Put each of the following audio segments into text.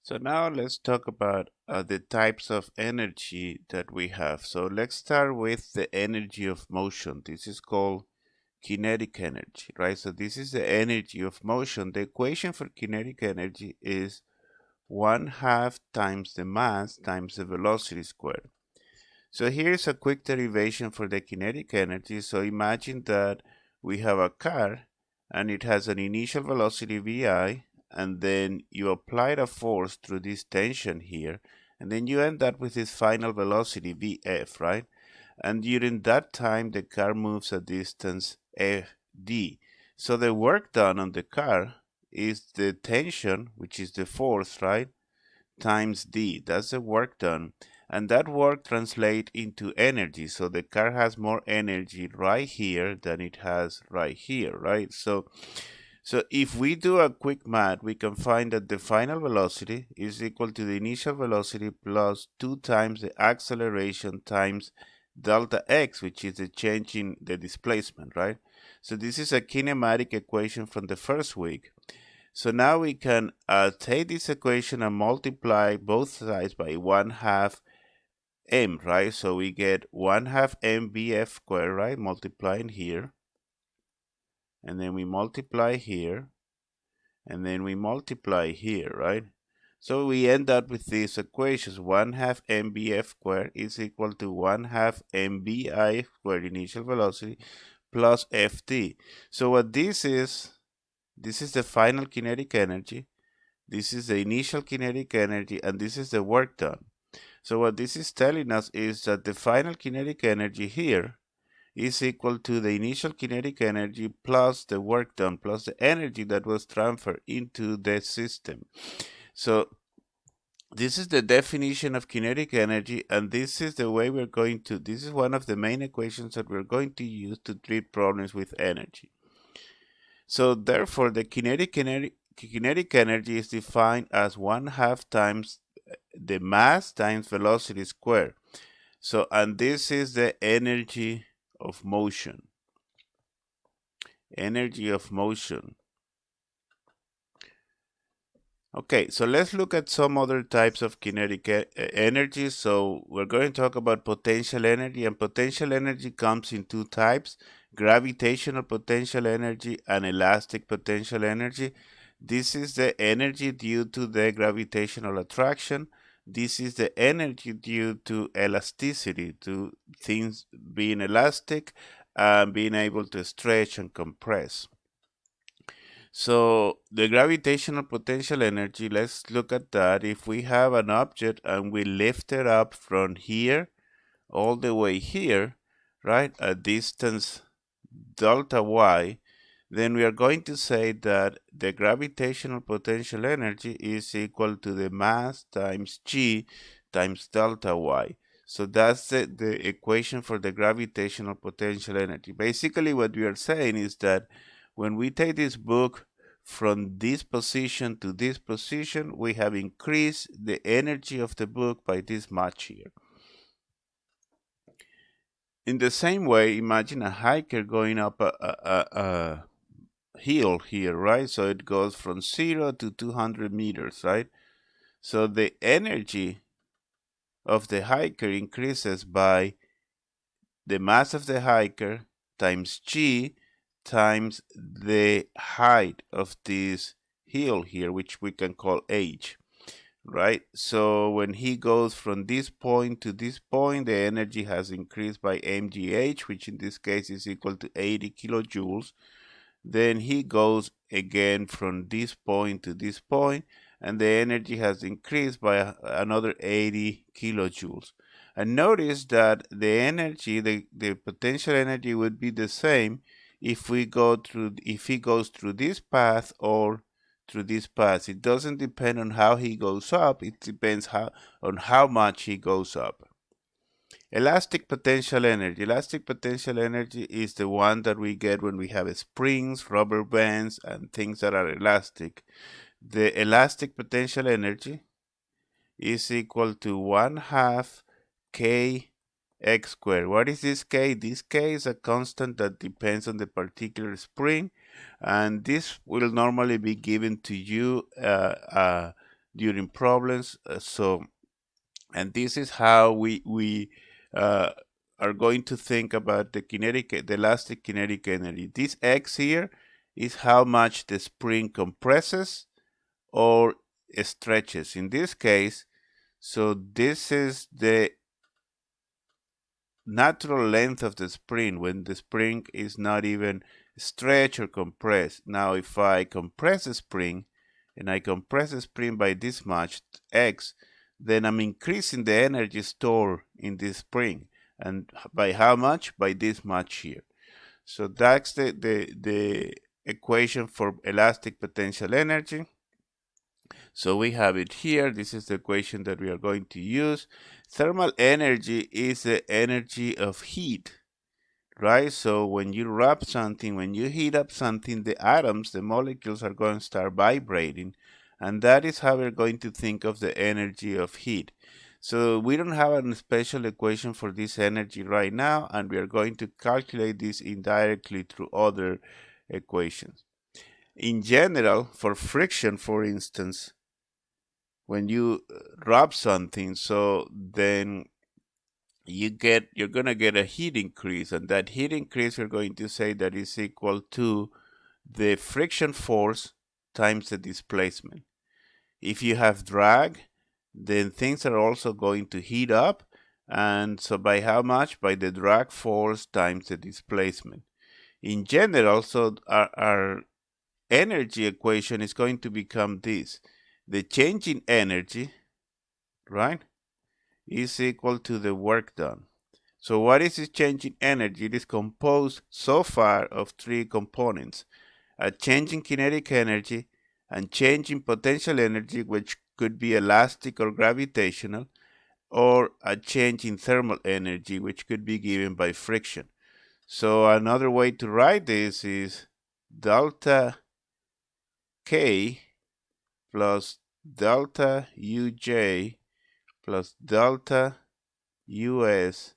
So now let's talk about the types of energy that we have. So let's start with the energy of motion. This is called kinetic energy, right? So this is the energy of motion. The equation for kinetic energy is 1/2 times the mass times the velocity squared. So here's a quick derivation for the kinetic energy. So imagine that we have a car and it has an initial velocity vi, and then you apply a force through this tension here, and then you end up with this final velocity vf, right? And during that time the car moves a distance fd. So the work done on the car is the tension, which is the force, right, times d. That's the work done. And that work translates into energy. So the car has more energy right here than it has right here, right? So if we do a quick math, we can find that the final velocity is equal to the initial velocity plus 2 times the acceleration times delta x, which is the change in the displacement, right? So this is a kinematic equation from the first week. So now we can take this equation and multiply both sides by 1/2 m, right? So we get 1/2 mvf squared, right? Multiplying here. And then we multiply here. And then we multiply here, right? So we end up with these equations. 1/2 mvf squared is equal to 1/2 mvi squared initial velocity plus ft. So what this is the final kinetic energy. This is the initial kinetic energy, and this is the work done. So what this is telling us is that the final kinetic energy here is equal to the initial kinetic energy plus the work done, plus the energy that was transferred into the system. So this is the definition of kinetic energy, and this is the way this is one of the main equations that we're going to use to treat problems with energy. So therefore, the kinetic energy is defined as 1/2 times the mass times velocity squared. So, and this is the energy of motion. Energy of motion. Okay, so let's look at some other types of kinetic energy. So we're going to talk about potential energy, and potential energy comes in two types: gravitational potential energy and elastic potential energy. This is the energy due to the gravitational attraction. This is the energy due to elasticity, to things being elastic and being able to stretch and compress. So the gravitational potential energy, let's look at that. If we have an object and we lift it up from here all the way here, right, a distance delta y, then we are going to say that the gravitational potential energy is equal to the mass times g times delta y. So that's the equation for the gravitational potential energy. Basically, what we are saying is that when we take this book from this position to this position, we have increased the energy of the book by this much here. In the same way, imagine a hiker going up a hill here, right? So it goes from 0 to 200 meters, right? So the energy of the hiker increases by the mass of the hiker times g times the height of this hill here, which we can call h, right? So when he goes from this point to this point, the energy has increased by mgh, which in this case is equal to 80 kilojoules. Then he goes again from this point to this point, and the energy has increased by another 80 kilojoules. And notice that the energy, the potential energy would be the same if he goes through this path or through this path. It doesn't depend on how he goes up, it depends on how much he goes up. Elastic potential energy. Elastic potential energy is the one that we get when we have springs, rubber bands, and things that are elastic. The elastic potential energy is equal to 1/2 k x squared. What is this k? This k is a constant that depends on the particular spring, and this will normally be given to you during problems. And this is how we uh, are going to think about the elastic kinetic energy. This X here is how much the spring compresses or stretches. In this case, so this is the natural length of the spring when the spring is not even stretched or compressed. Now, if I compress the spring and I compress the spring by this much X, then I'm increasing the energy stored in this spring. And by how much? By this much here. So that's the equation for elastic potential energy. So we have it here. This is the equation that we are going to use. Thermal energy is the energy of heat, right? So when you wrap something, when you heat up something, the atoms, the molecules are going to start vibrating. And that is how we're going to think of the energy of heat. So we don't have a special equation for this energy right now, and we are going to calculate this indirectly through other equations. In general, for friction, for instance, when you rub something, so then you're gonna get a heat increase, and that heat increase we're going to say that is equal to the friction force times the displacement. If you have drag, then things are also going to heat up, and so by how much? By the drag force times the displacement. In general, so our energy equation is going to become this: the change in energy, right, is equal to the work done. So what is this change in energy? It is composed so far of three components: a change in kinetic energy, and change in potential energy, which could be elastic or gravitational, or a change in thermal energy, which could be given by friction. So another way to write this is delta K plus delta Uj plus delta Us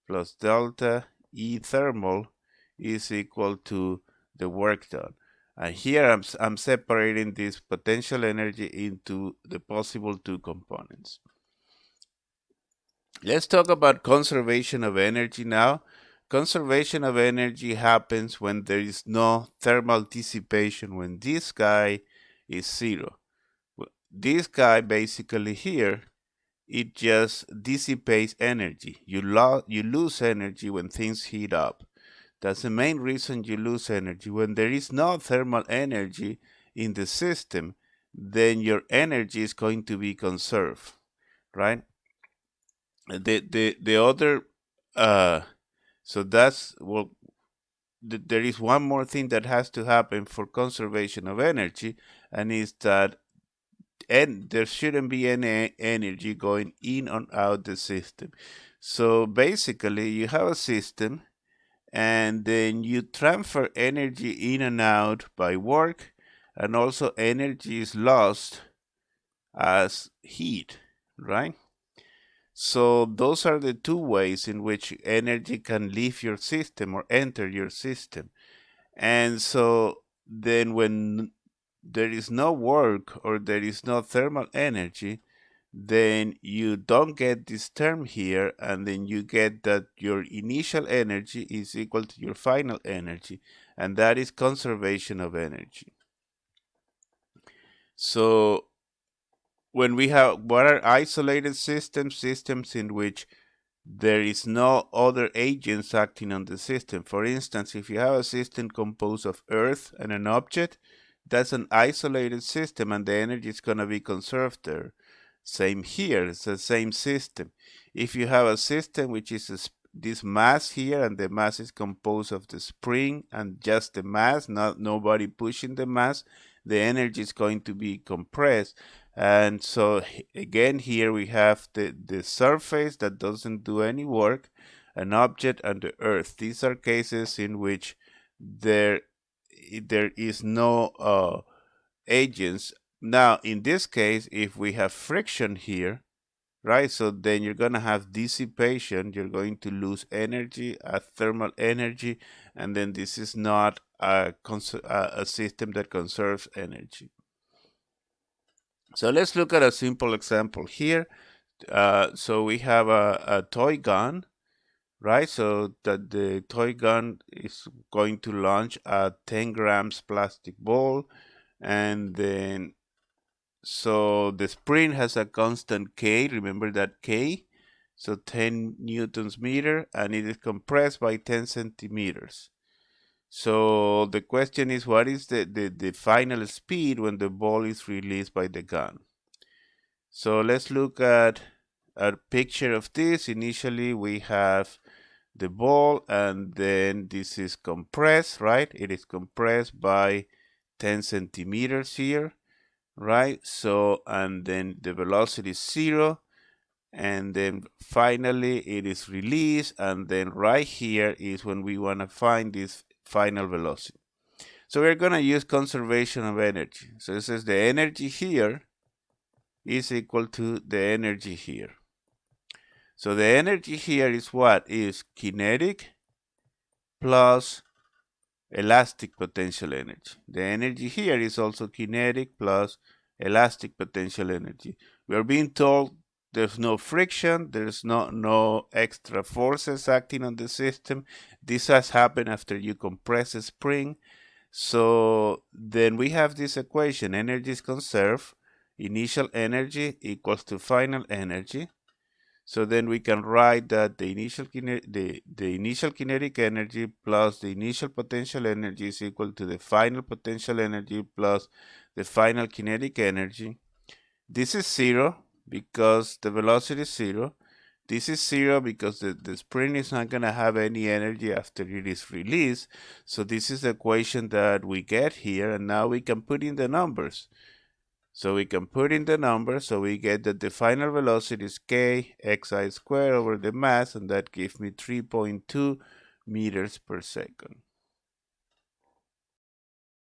plus delta E thermal is equal to the work done. And here I'm separating this potential energy into the possible two components. Let's talk about conservation of energy now. Conservation of energy happens when there is no thermal dissipation, when this guy is zero. This guy basically here, it just dissipates energy. You lose energy when things heat up. That's the main reason you lose energy. When there is no thermal energy in the system, then your energy is going to be conserved, right? The other so that's well, there is one more thing that has to happen for conservation of energy, and is that there shouldn't be any energy going in or out the system. So basically, you have a system, and then you transfer energy in and out by work, and also energy is lost as heat, right? So those are the two ways in which energy can leave your system or enter your system. And so then when there is no work or there is no thermal energy, then you don't get this term here, and then you get that your initial energy is equal to your final energy, and that is conservation of energy. So when we have, what are isolated systems? Systems in which there is no other agents acting on the system. For instance, if you have a system composed of earth and an object, that's an isolated system, and the energy is going to be conserved there. Same here, it's the same system. If you have a system which is this mass here, and the mass is composed of the spring and just the mass, not nobody pushing the mass, the energy is going to be compressed. And so again, here we have the surface that doesn't do any work, an object, and the earth. These are cases in which there is no agents. Now, in this case, if we have friction here, right, so then you're going to have dissipation. You're going to lose energy, thermal energy, and then this is not a system that conserves energy. So let's look at a simple example here. So we have a toy gun, right? So that the toy gun is going to launch a 10 grams plastic ball, and then so the spring has a constant K, remember that K? So 10 newtons meter, and it is compressed by 10 centimeters. So the question is, what is the final speed when the ball is released by the gun? So let's look at a picture of this. Initially, we have the ball, and then this is compressed, right? It is compressed by 10 centimeters here, right? So, and then the velocity is 0, and then finally it is released, and then right here is when we want to find this final velocity. So we're going to use conservation of energy. So it says the energy here is equal to the energy here. So the energy here is what? Is kinetic plus elastic potential energy. The energy here is also kinetic plus elastic potential energy. We are being told there's no friction, there's no extra forces acting on the system. This has happened after you compress a spring. So then we have this equation: energy is conserved, initial energy equals to final energy. So then we can write that the initial kinetic energy plus the initial potential energy is equal to the final potential energy plus the final kinetic energy. This is 0 because the velocity is 0. This is 0 because the spring is not going to have any energy after it is released. So this is the equation that we get here, and now we can put in the numbers. So we can put in the number, so we get that the final velocity is k xi squared over the mass, and that gives me 3.2 meters per second.